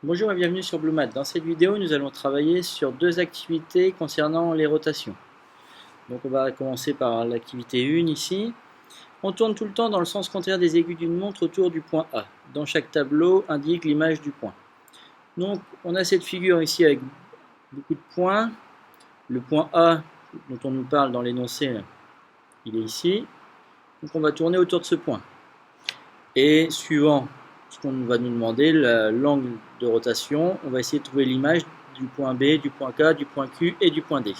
Bonjour et bienvenue sur BlueMath. Dans cette vidéo, nous allons travailler sur deux activités concernant les rotations. Donc on va commencer par l'activité 1 ici. On tourne tout le temps dans le sens contraire des aiguilles d'une montre autour du point A. Dans chaque tableau indique l'image du point. Donc on a cette figure ici avec beaucoup de points. Le point A dont on nous parle dans l'énoncé, il est ici. Donc on va tourner autour de ce point. Et suivant ce qu'on va nous demander, l'angle de rotation, on va essayer de trouver l'image du point B, du point K, du point Q et du point D.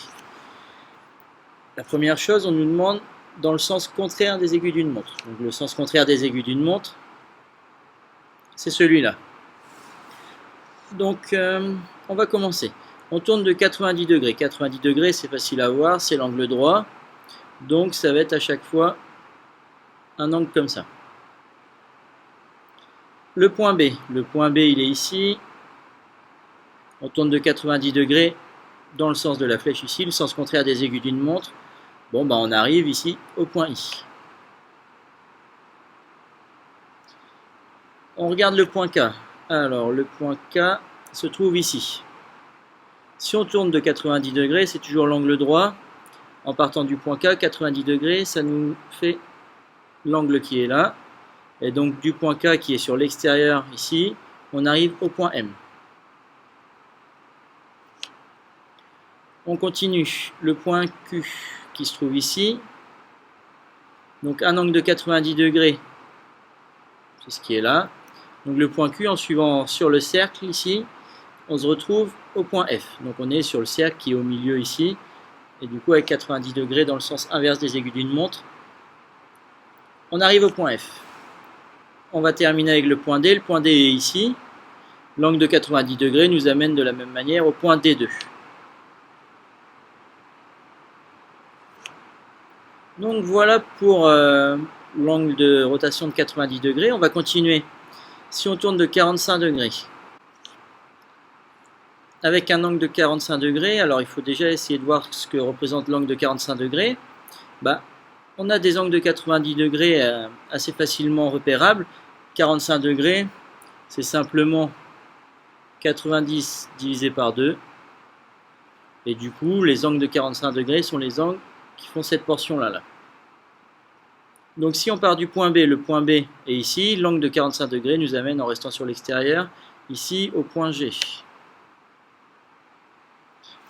La première chose, on nous demande dans le sens contraire des aiguilles d'une montre. Donc le sens contraire des aiguilles d'une montre, c'est celui-là. Donc on va commencer. On tourne de 90 degrés. 90 degrés, c'est facile à voir, c'est l'angle droit. Donc ça va être à chaque fois un angle comme ça. Le point B il est ici. On tourne de 90 degrés dans le sens de la flèche ici, le sens contraire des aiguilles d'une montre. Bon, bah on arrive ici au point I. On regarde le point K. Alors, le point K se trouve ici. Si on tourne de 90 degrés, c'est toujours l'angle droit. En partant du point K, 90 degrés, ça nous fait l'angle qui est là. Et donc, du point K qui est sur l'extérieur ici, on arrive au point M. On continue. Le point Q qui se trouve ici. Donc, un angle de 90 degrés, c'est ce qui est là. Donc, le point Q, en suivant sur le cercle ici, on se retrouve au point F. Donc, on est sur le cercle qui est au milieu ici. Et du coup, avec 90 degrés dans le sens inverse des aiguilles d'une montre, on arrive au point F. On va terminer avec le point D. Le point D est ici. L'angle de 90 degrés nous amène de la même manière au point D2. Donc voilà pour l'angle de rotation de 90 degrés. On va continuer. Si on tourne de 45 degrés, avec un angle de 45 degrés, alors il faut déjà essayer de voir ce que représente l'angle de 45 degrés. On a des angles de 90 degrés assez facilement repérables. 45 degrés, c'est simplement 90 divisé par 2. Et du coup, les angles de 45 degrés sont les angles qui font cette portion-là. Donc si on part du point B, le point B est ici. L'angle de 45 degrés nous amène, en restant sur l'extérieur, ici au point G.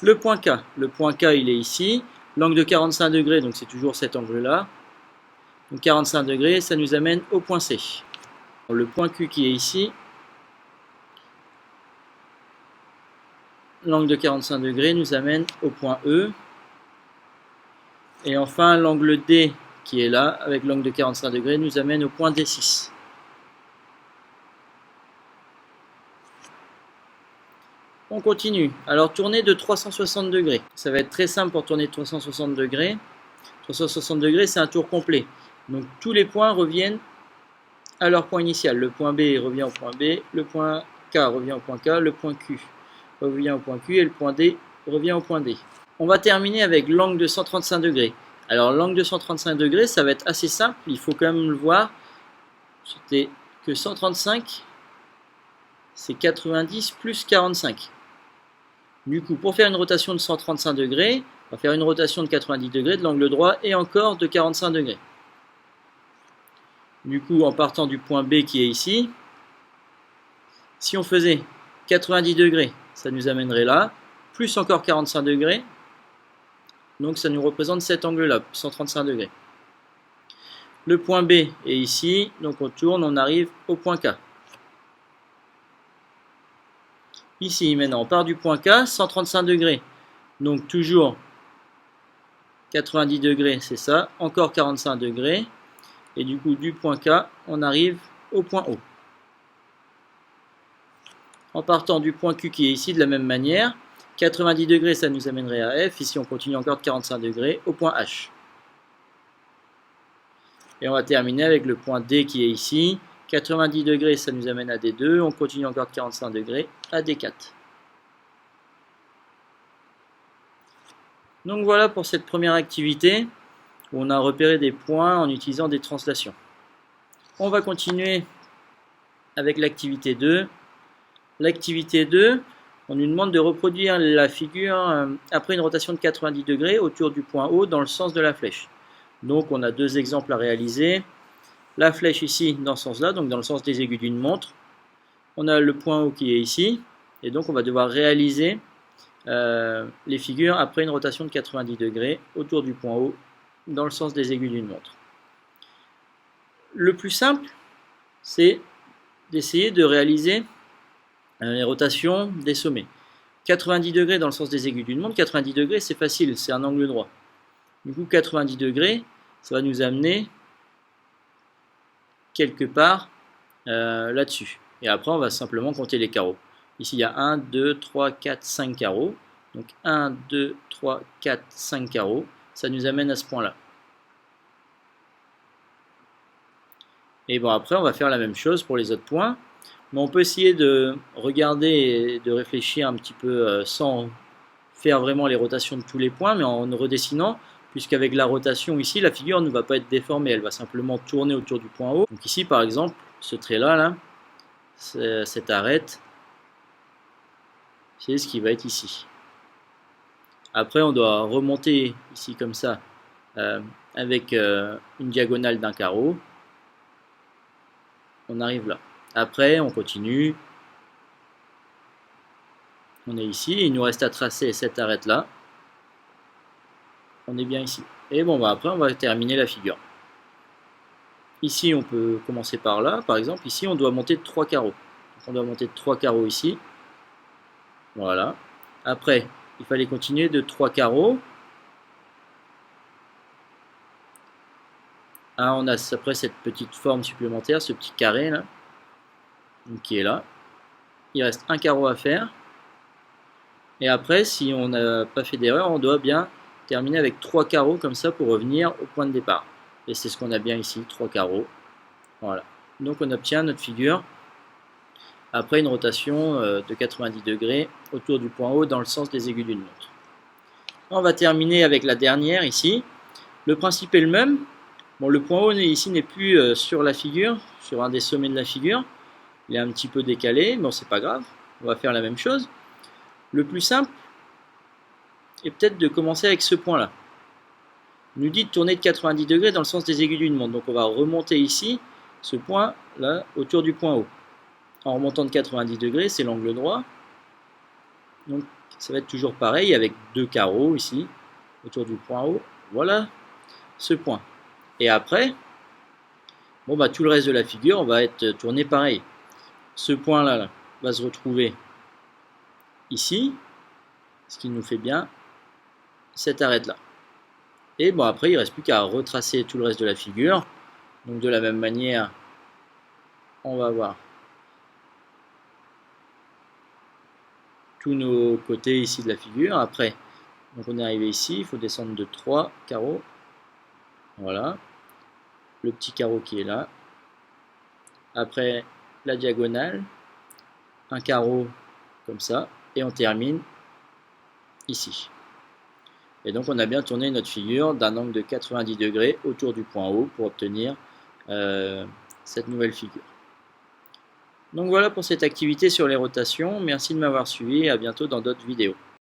Le point K il est ici. L'angle de 45 degrés, donc c'est toujours cet angle-là. Donc 45 degrés, ça nous amène au point C. Le point Q qui est ici. L'angle de 45 degrés nous amène au point E. Et enfin, l'angle D qui est là, avec l'angle de 45 degrés, nous amène au point D6. On continue. Alors, tourner de 360 degrés. Ça va être très simple pour tourner de 360 degrés. 360 degrés, c'est un tour complet. Donc, tous les points reviennent à leur point initial. Le point B revient au point B, le point K revient au point K, le point Q revient au point Q et le point D revient au point D. On va terminer avec l'angle de 135 degrés. Alors, l'angle de 135 degrés, ça va être assez simple. Il faut quand même le voir. C'était que 135, c'est 90 plus 45. Du coup, pour faire une rotation de 135 degrés, on va faire une rotation de 90 degrés de l'angle droit et encore de 45 degrés. Du coup, en partant du point B qui est ici, si on faisait 90 degrés, ça nous amènerait là, plus encore 45 degrés, donc ça nous représente cet angle-là, 135 degrés. Le point B est ici, donc on tourne, on arrive au point K. Ici, maintenant, on part du point K, 135 degrés. Donc toujours 90 degrés, c'est ça. Encore 45 degrés. Et du coup, du point K, on arrive au point O. En partant du point Q qui est ici, de la même manière, 90 degrés, ça nous amènerait à F. Ici, on continue encore de 45 degrés au point H. Et on va terminer avec le point D qui est ici. 90 degrés, ça nous amène à D2. On continue encore de 45 degrés à D4. Donc voilà pour cette première activité où on a repéré des points en utilisant des translations. On va continuer avec l'activité 2. L'activité 2, on nous demande de reproduire la figure après une rotation de 90 degrés autour du point O dans le sens de la flèche. Donc on a deux exemples à réaliser. La flèche ici dans ce sens-là, donc dans le sens des aiguilles d'une montre. On a le point O qui est ici, et donc on va devoir réaliser les figures après une rotation de 90 degrés autour du point O dans le sens des aiguilles d'une montre. Le plus simple, c'est d'essayer de réaliser les rotations des sommets. 90 degrés dans le sens des aiguilles d'une montre, 90 degrés c'est facile, c'est un angle droit. Du coup 90 degrés, ça va nous amener quelque part là-dessus. Et après on va simplement compter les carreaux. Ici il y a 1, 2, 3, 4, 5 carreaux. Donc 1, 2, 3, 4, 5 carreaux. Ça nous amène à ce point-là. Et bon après on va faire la même chose pour les autres points. Mais on peut essayer de regarder et de réfléchir un petit peu sans faire vraiment les rotations de tous les points, mais en redessinant, puisqu'avec la rotation ici, la figure ne va pas être déformée, elle va simplement tourner autour du point haut. Donc ici par exemple, ce trait-là, cette arête, c'est ce qui va être ici. Après on doit remonter ici comme ça, avec une diagonale d'un carreau. On arrive là. Après, on continue. On est ici. Il nous reste à tracer cette arête-là. On est bien ici. Et bon, bah après, on va terminer la figure. Ici, on peut commencer par là. Par exemple, ici, on doit monter de 3 carreaux. Donc, on doit monter de 3 carreaux ici. Voilà. Après, il fallait continuer de 3 carreaux. On a après cette petite forme supplémentaire, ce petit carré là, qui est là. Il reste un carreau à faire. Et après, si on n'a pas fait d'erreur, on doit bien terminer avec 3 carreaux comme ça pour revenir au point de départ. Et c'est ce qu'on a bien ici, 3 carreaux. Voilà. Donc on obtient notre figure après une rotation de 90 degrés autour du point O dans le sens des aiguilles d'une montre. On va terminer avec la dernière ici. Le principe est le même. Bon, le point O ici n'est plus sur la figure, sur un des sommets de la figure. Il est un petit peu décalé, mais bon, c'est pas grave. On va faire la même chose. Le plus simple est peut-être de commencer avec ce point-là. Il nous dit de tourner de 90 degrés dans le sens des aiguilles d'une montre. Donc on va remonter ici, ce point-là, autour du point O. En remontant de 90 degrés, c'est l'angle droit. Donc ça va être toujours pareil avec 2 carreaux ici, autour du point O. Voilà ce point. Et après, bon, bah, tout le reste de la figure va être tourné pareil. Ce point-là va se retrouver ici, ce qui nous fait bien cette arête-là. Et bon, après, il ne reste plus qu'à retracer tout le reste de la figure. Donc de la même manière, on va avoir tous nos côtés ici de la figure. Après, donc on est arrivé ici, il faut descendre de 3 carreaux. Voilà. Le petit carreau qui est là. Après, la diagonale. Un carreau comme ça. Et on termine ici. Et donc on a bien tourné notre figure d'un angle de 90 degrés autour du point O pour obtenir cette nouvelle figure. Donc voilà pour cette activité sur les rotations. Merci de m'avoir suivi et à bientôt dans d'autres vidéos.